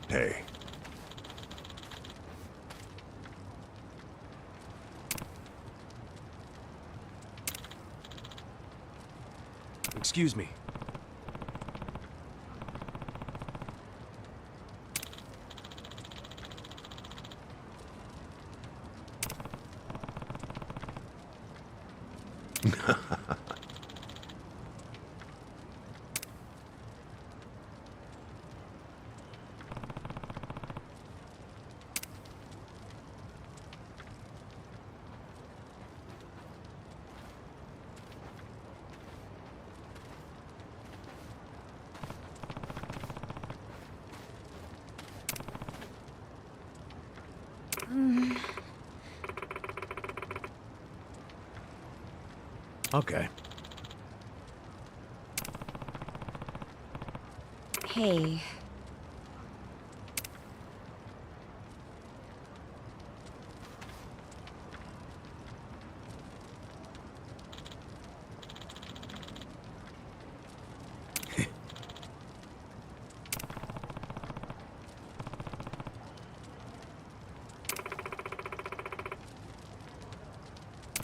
Hey. Excuse me. Okay. Hey.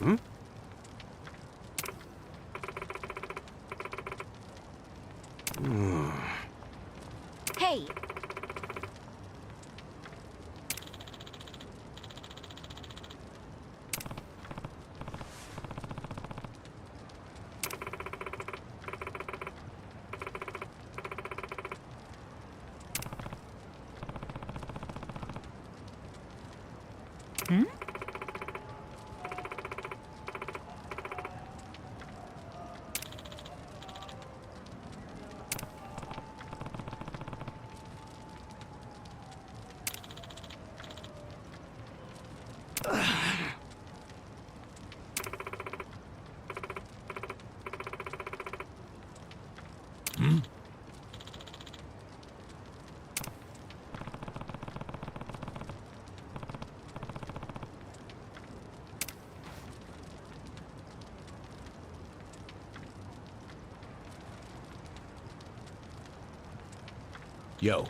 Hmm? Hey. Hmm? Yo.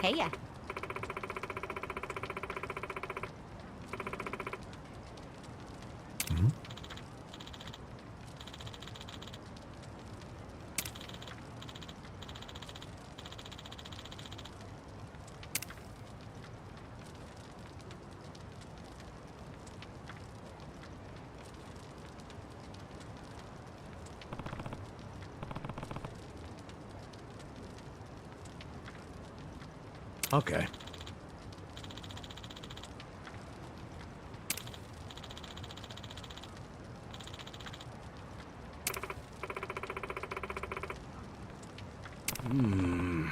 Hey ya. Hmm? Okay. Hmm.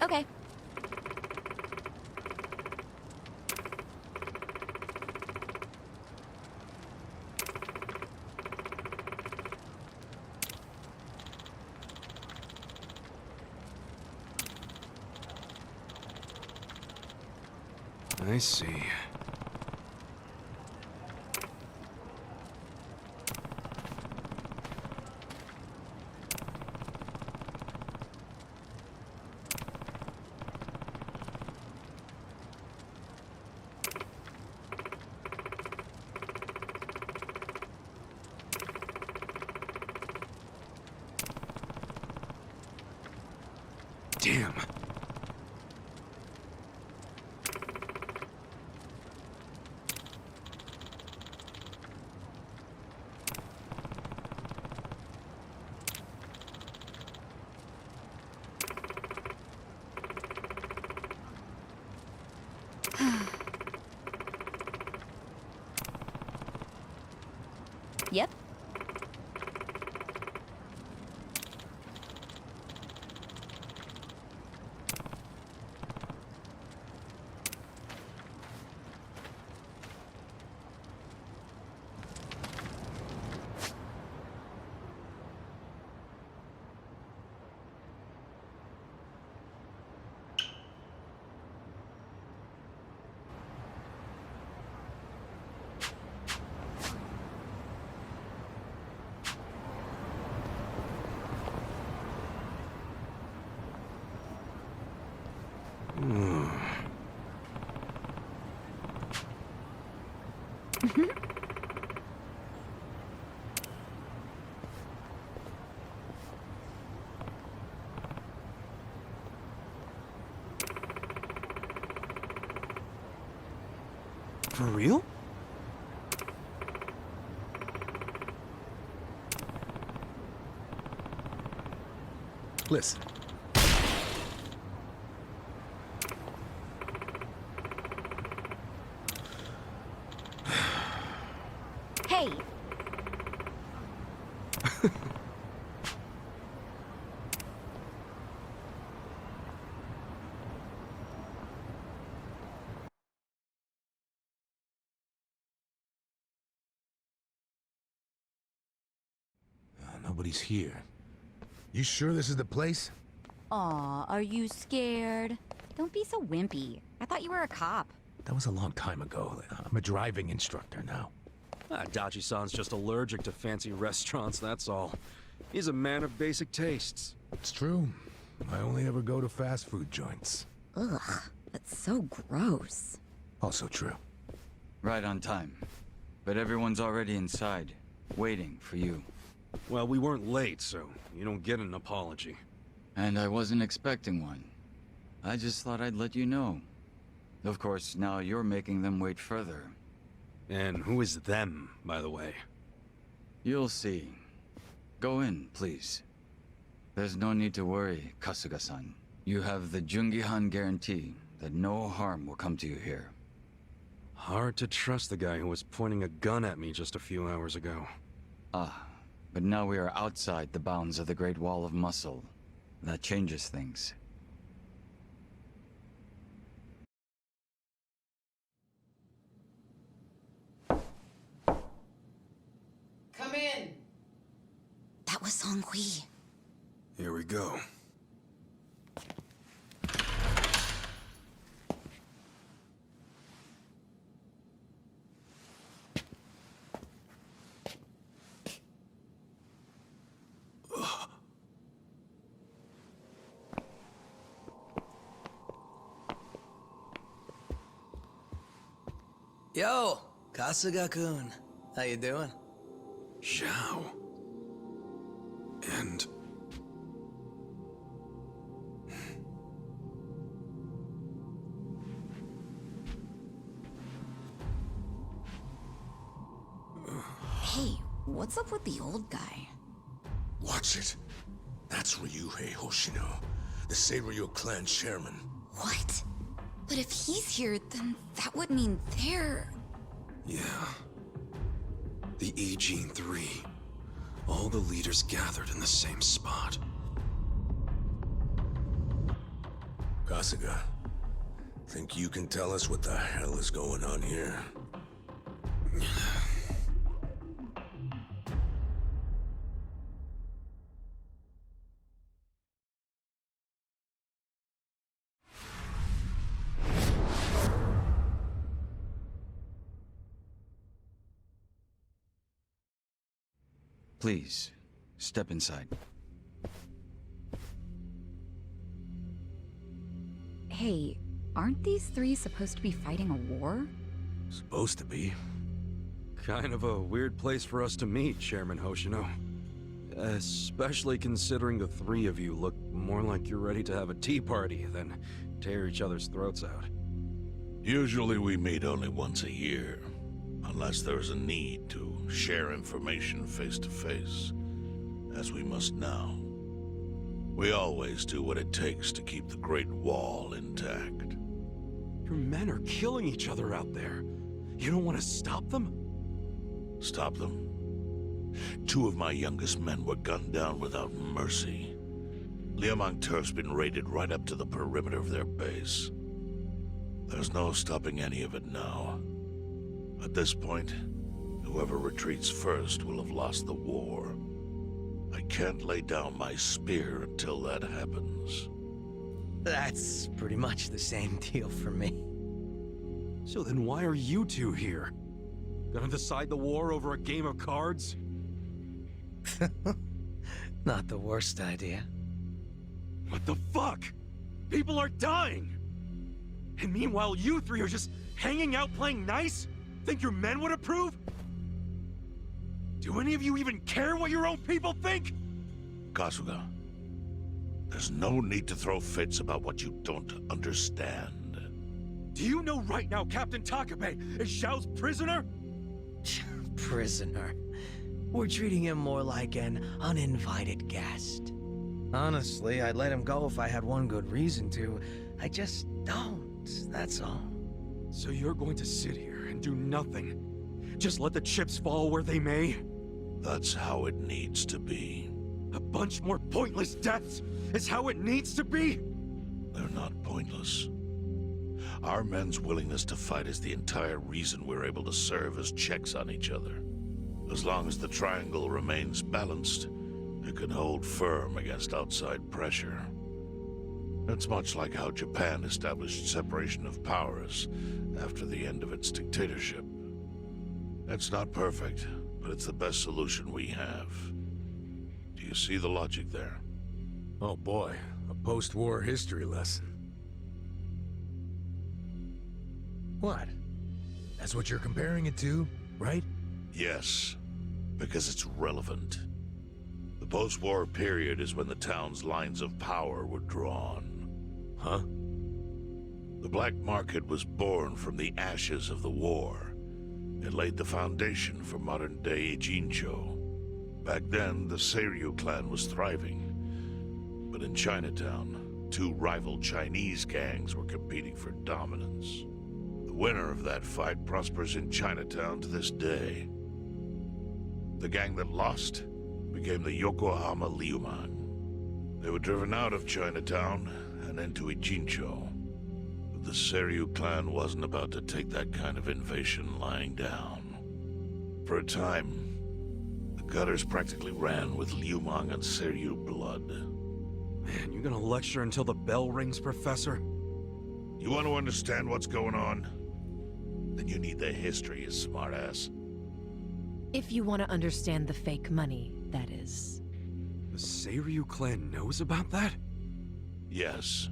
Okay. I see. Damn. Yep. For real? Listen. Hey. Nobody's here. You sure this is the place? Aw, are you scared? Don't be so wimpy. I thought you were a cop. That was a long time ago. I'm a driving instructor now. Dachi-san's just allergic to fancy restaurants, that's all. He's a man of basic tastes. It's true. I only ever go to fast food joints. Ugh, that's so gross. Also true. Right on time. But everyone's already inside, waiting for you. Well, we weren't late, so you don't get an apology. And I wasn't expecting one. I just thought I'd let you know. Of course, now you're making them wait further. And who is them, by the way? You'll see. Go in, please. There's no need to worry, Kasuga-san. You have the Jungihan guarantee that no harm will come to you here. Hard to trust the guy who was pointing a gun at me just a few hours ago. Ah, but now we are outside the bounds of the Great Wall of Muscle. That changes things. Come in! That was Song-Hui. Here we go. Yo, Kasuga-kun. How you doing? Zhao. And... Hey, what's up with the old guy? Watch it. That's Ryuhei Hoshino, the Seiryu clan chairman. What? But if he's here, then that would mean they're... yeah. The E-Gene 3. All the leaders gathered in the same spot. Kasuga, think you can tell us what the hell is going on here? Please, step inside. Hey, aren't these three supposed to be fighting a war? Supposed to be. Kind of a weird place for us to meet, Chairman Hoshino. Especially considering the three of you look more like you're ready to have a tea party than tear each other's throats out. Usually we meet only once a year, unless there's a need to share information face to face, as we must now. We always do what it takes to keep the Great Wall intact. Your men are killing each other out there. You don't want to stop them? Stop them? 2 of my youngest men were gunned down without mercy. Liumang turf's been raided right up to the perimeter of their base. There's no stopping any of it now. At this point, whoever retreats first will have lost the war. I can't lay down my spear until that happens. That's pretty much the same deal for me. So then why are you two here? Gonna decide the war over a game of cards? Not the worst idea. What the fuck? People are dying! And meanwhile, you 3 are just hanging out playing nice? Think your men would approve? Do any of you even care what your own people think? Kasuga, there's no need to throw fits about what you don't understand. Do you know right now Captain Takabe is Xiao's prisoner? Prisoner. We're treating him more like an uninvited guest. Honestly, I'd let him go if I had one good reason to. I just don't, that's all. So you're going to sit here and do nothing? Just let the chips fall where they may? That's how it needs to be. A bunch more pointless deaths is how it needs to be? They're not pointless. Our men's willingness to fight is the entire reason we're able to serve as checks on each other. As long as the triangle remains balanced, it can hold firm against outside pressure. It's much like how Japan established separation of powers after the end of its dictatorship. It's not perfect, but it's the best solution we have. Do you see the logic there? Oh boy, a post-war history lesson. What? That's what you're comparing it to, right? Yes, because it's relevant. The post-war period is when the town's lines of power were drawn. Huh? The black market was born from the ashes of the war. It laid the foundation for modern-day Ijincho. Back then, the Seiryu clan was thriving. But in Chinatown, 2 rival Chinese gangs were competing for dominance. The winner of that fight prospers in Chinatown to this day. The gang that lost became the Yokohama Liumang. They were driven out of Chinatown and into Ijincho. But the Seiryu clan wasn't about to take that kind of invasion lying down. For a time, the gutters practically ran with Liumang and Seiryu blood. Man, you gonna lecture until the bell rings, Professor? You want to understand what's going on? Then you need the history, you smartass. If you want to understand the fake money, that is. The Seiryu clan knows about that? Yes.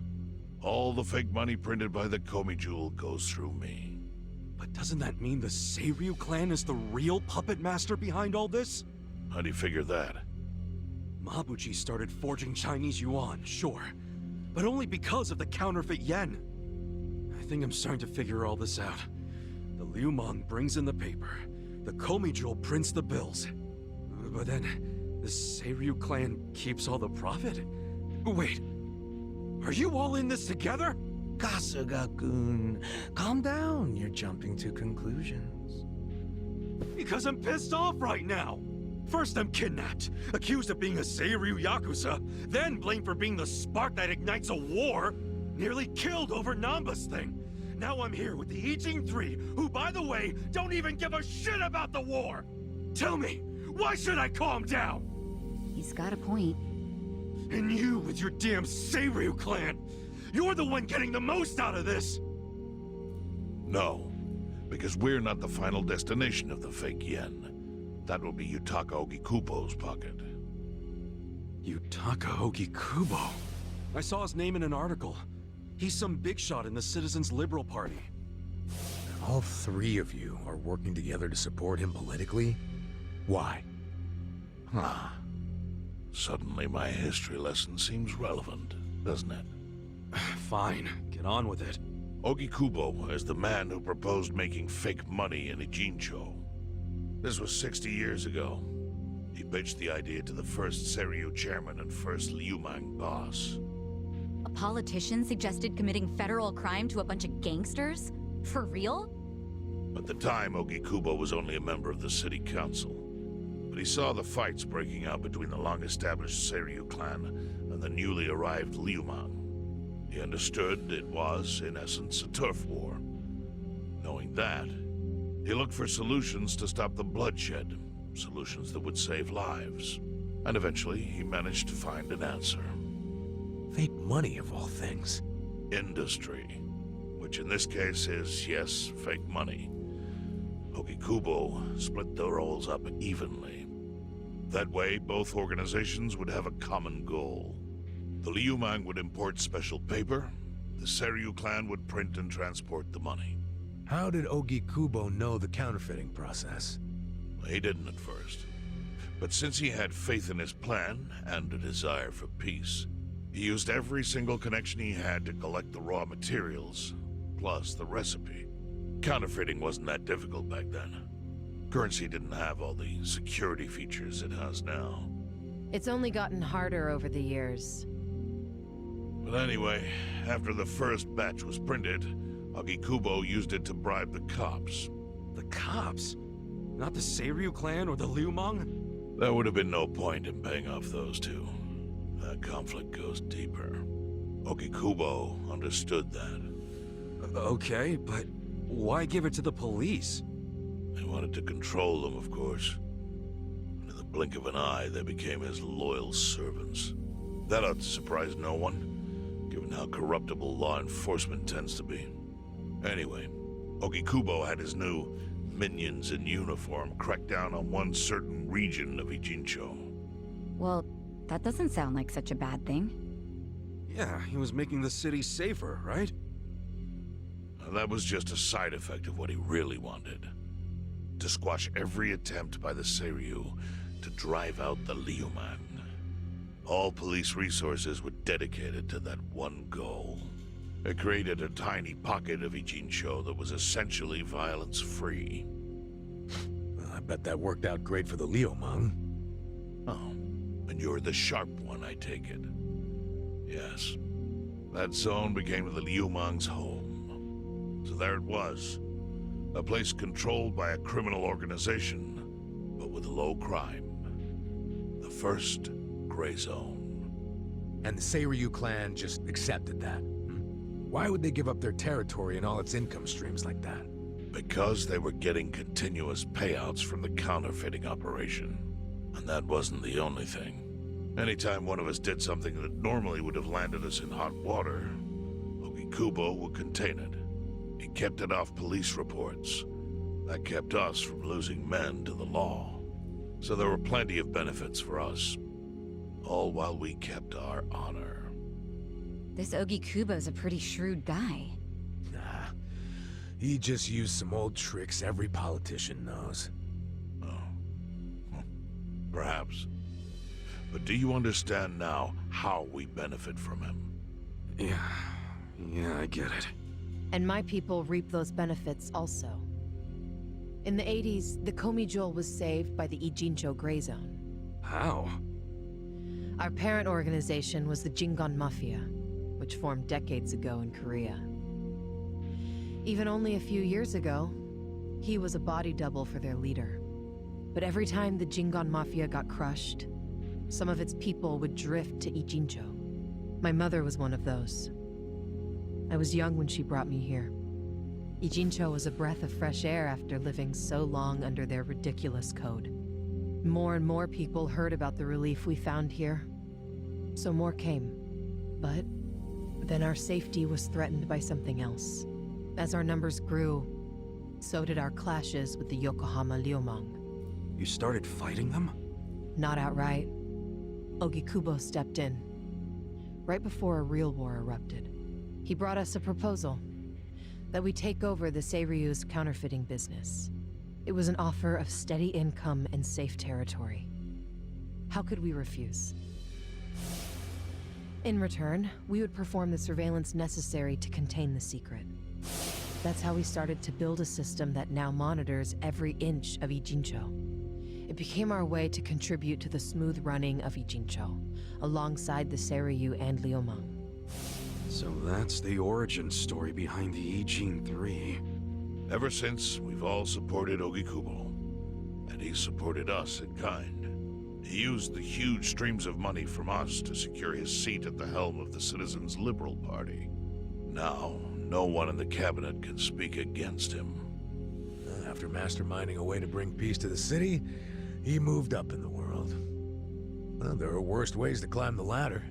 All the fake money printed by the Komi Jewel goes through me. But doesn't that mean the Seiryu clan is the real puppet master behind all this? How do you figure that? Mabuchi started forging Chinese yuan, sure. But only because of the counterfeit yen. I think I'm starting to figure all this out. The Liumang brings in the paper. The Komi Jewel prints the bills. But then, the Seiryu clan keeps all the profit? Wait, are you all in this together? Kasuga-kun, calm down. You're jumping to conclusions. Because I'm pissed off right now. First I'm kidnapped, accused of being a Seiryu Yakuza, then blamed for being the spark that ignites a war, nearly killed over Namba's thing. Now I'm here with the Ijin 3, who, by the way, don't even give a shit about the war! Tell me, why should I calm down? He's got a point. And you with your damn Seiryu clan, you're the one getting the most out of this! No, because we're not the final destination of the fake yen. That will be Yutaka Ogikubo's pocket. Yutaka Ogikubo? I saw his name in an article. He's some big shot in the Citizens Liberal Party. All 3 of you are working together to support him politically? Why? Huh. Suddenly my history lesson seems relevant, doesn't it? Fine, get on with it. Ogikubo is the man who proposed making fake money in Ijincho. This was 60 years ago. He pitched the idea to the first Seiryu chairman and first Liumang boss. A politician suggested committing federal crime to a bunch of gangsters? For real? At the time, Ogikubo was only a member of the city council. but he saw the fights breaking out between the long-established Seiryu clan and the newly arrived Liumang. He understood it was, in essence, a turf war. Knowing that, he looked for solutions to stop the bloodshed, solutions that would save lives. And eventually, he managed to find an answer. Fake money, of all things. Industry. Which in this case is, yes, fake money. Ogikubo split the roles up evenly. That way, both organizations would have a common goal. The Liumang would import special paper, the Seiryu clan would print and transport the money. How did Ogikubo know the counterfeiting process? He didn't at first. But since he had faith in his plan and a desire for peace, he used every single connection he had to collect the raw materials, plus the recipe. Counterfeiting wasn't that difficult back then. Currency didn't have all the security features it has now. It's only gotten harder over the years. But anyway, after the first batch was printed, Ogikubo used it to bribe the cops. The cops? Not the Seiryu clan or the Liumang? There would have been no point in paying off those two. That conflict goes deeper. Ogikubo understood that. Okay, but why give it to the police? He wanted to control them, of course. And in the blink of an eye, they became his loyal servants. That ought to surprise no one, given how corruptible law enforcement tends to be. Anyway, Ogikubo had his new minions in uniform crack down on one certain region of Ijincho. Well, that doesn't sound like such a bad thing. Yeah, he was making the city safer, right? Now, that was just a side effect of what he really wanted. To squash every attempt by the Seiryu to drive out the Liumang. All police resources were dedicated to that one goal. It created a tiny pocket of Ijincho that was essentially violence-free. Well, I bet that worked out great for the Liumang. Oh, and you're the sharp one, I take it. Yes. That zone became the Liumang's home. So there it was. A place controlled by a criminal organization, but with low crime. The first gray zone. And the Seiryu clan just accepted that. Why would they give up their territory and all its income streams like that? Because they were getting continuous payouts from the counterfeiting operation. And that wasn't the only thing. Anytime one of us did something that normally would have landed us in hot water, Ogikubo would contain it. He kept it off police reports. That kept us from losing men to the law. So there were plenty of benefits for us. All while we kept our honor. This Ogikubo's a pretty shrewd guy. Nah, he just used some old tricks every politician knows. Oh. Perhaps. But do you understand now how we benefit from him? Yeah, I get it. And my people reap those benefits also. In the 80s, the Komi Jewel was saved by the Ijincho Gray Zone. How? Our parent organization was the Jingon Mafia, which formed decades ago in Korea. Even only a few years ago, he was a body double for their leader. But every time the Jingon Mafia got crushed, some of its people would drift to Ijincho. My mother was one of those. I was young when she brought me here. Ijincho was a breath of fresh air after living so long under their ridiculous code. More and more people heard about the relief we found here, so more came. But then our safety was threatened by something else. As our numbers grew, so did our clashes with the Yokohama Liumang. You started fighting them? Not outright. Ogikubo stepped in, right before a real war erupted. He brought us a proposal, that we take over the Seiryu's counterfeiting business. It was an offer of steady income and safe territory. How could we refuse? In return, we would perform the surveillance necessary to contain the secret. That's how we started to build a system that now monitors every inch of Ijincho. It became our way to contribute to the smooth running of Ijincho, alongside the Seiryu and Liumang. So that's the origin story behind the Ijin 3. Ever since, we've all supported Ogikubo. and he supported us in kind. He used the huge streams of money from us to secure his seat at the helm of the Citizens' Liberal Party. Now, no one in the cabinet can speak against him. After masterminding a way to bring peace to the city, he moved up in the world. Well, there are worse ways to climb the ladder,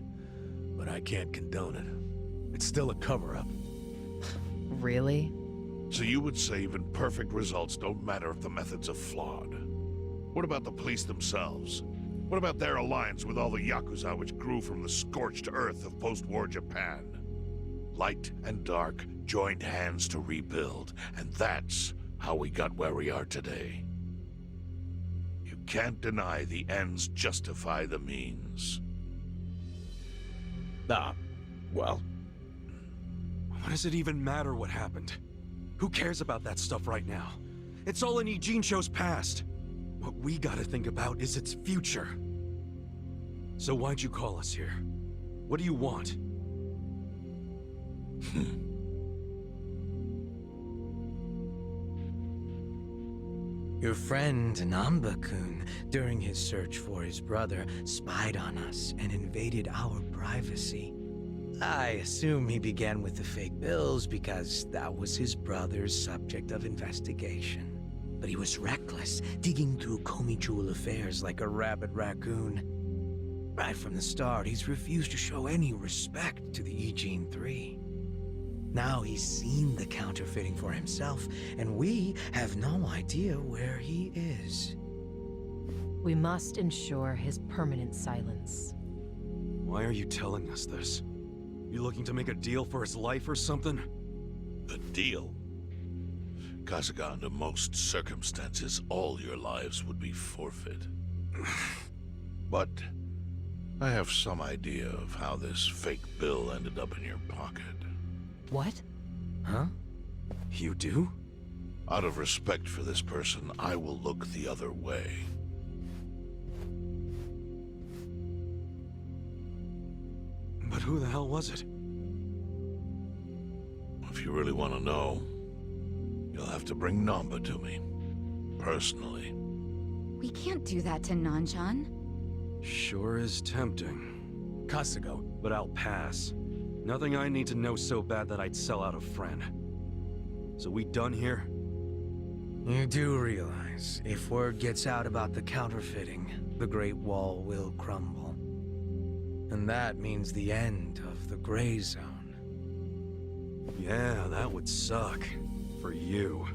but I can't condone it. It's still a cover-up. Really? So you would say even perfect results don't matter if the methods are flawed? What about the police themselves? What about their alliance with all the Yakuza which grew from the scorched earth of post-war Japan? Light and dark joined hands to rebuild, and that's how we got where we are today. You can't deny the ends justify the means. Well, What does it even matter what happened? Who cares about that stuff right now? It's all in Ijincho's past. What we gotta think about is its future. So why'd you call us here? What do you want? Your friend Namba-kun, during his search for his brother, spied on us and invaded our privacy. I assume he began with the fake bills because that was his brother's subject of investigation. But he was reckless, digging through Komi Jewel affairs like a rabid raccoon. Right from the start, he's refused to show any respect to the Ijin 3. Now he's seen the counterfeiting for himself, and we have no idea where he is. We must ensure his permanent silence. Why are you telling us this? You looking to make a deal for his life or something? A deal? Kasuga, under most circumstances, all your lives would be forfeit. But I have some idea of how this fake bill ended up in your pocket. What? Huh? You do? Out of respect for this person, I will look the other way. But who the hell was it? If you really want to know, you'll have to bring Namba to me. Personally. We can't do that to Nanchan. Sure is tempting. Kasuga, But I'll pass. Nothing I need to know so bad that I'd sell out a friend. So we done here? You do realize, if word gets out about the counterfeiting, the Great Wall will crumble. And that means the end of the Gray Zone. Yeah, that would suck. For you.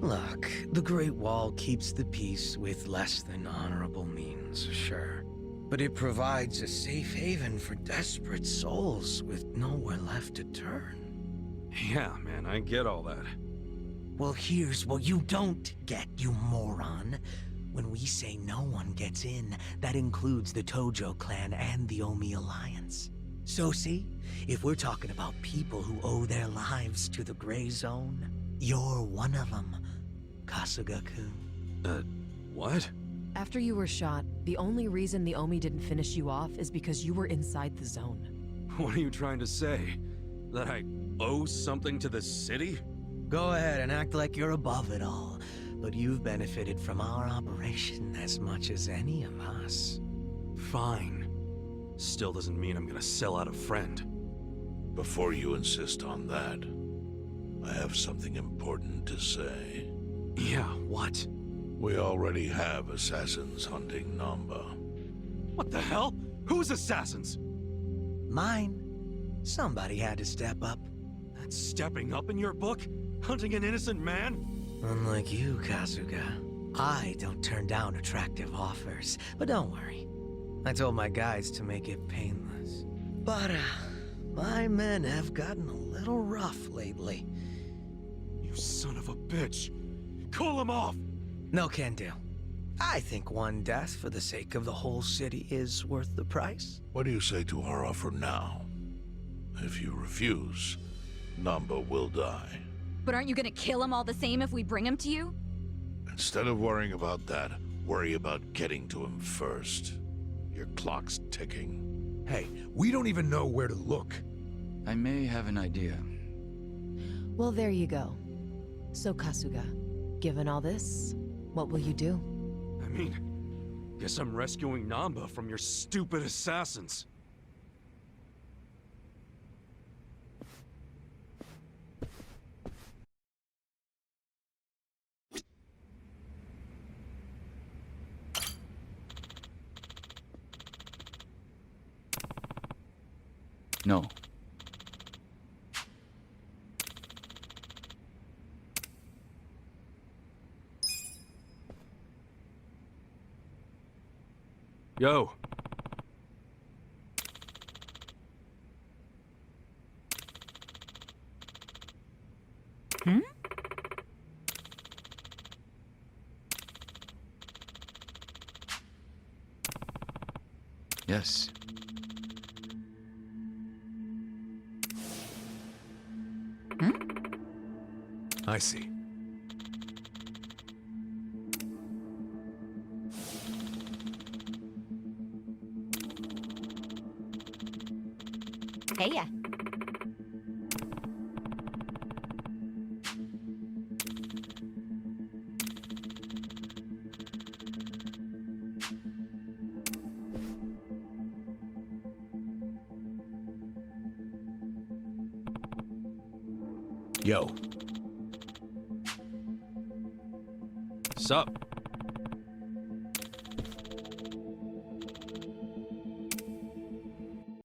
Look, the Great Wall keeps the peace with less than honorable means, sure. But it provides a safe haven for desperate souls with nowhere left to turn. Yeah, man, I get all that. Well, here's what you don't get, you moron. When we say no one gets in, that includes the Tojo clan and the Omi Alliance. So see, if we're talking about people who owe their lives to the Gray Zone, you're one of them, Kasuga-kun. What? After you were shot, the only reason the Omi didn't finish you off is because you were inside the zone. What are you trying to say? That I owe something to the city? Go ahead and act like you're above it all, but you've benefited from our operation as much as any of us. Fine. Still doesn't mean I'm gonna sell out a friend. Before you insist on that, I have something important to say. Yeah, what? We already have assassins hunting Namba. What the hell? Who's assassins? Mine. Somebody had to step up. That's stepping up in your book? Hunting an innocent man? Unlike you, Kasuga, I don't turn down attractive offers. But don't worry. I told my guys to make it painless. But, my men have gotten a little rough lately. You son of a bitch! Call him off! No can do. I think one death for the sake of the whole city is worth the price. What do you say to our offer now? If you refuse, Namba will die. But aren't you gonna kill him all the same if we bring him to you? Instead of worrying about that, worry about getting to him first. Your clock's ticking. hey, we don't even know where to look. I may have an idea. Well, there you go. So, Kasuga, given all this, what will you do? I mean, guess I'm rescuing Namba from your stupid assassins. No. Yo. Hmm? Yes. Hmm? I see. Hey ya. Yo. Sup?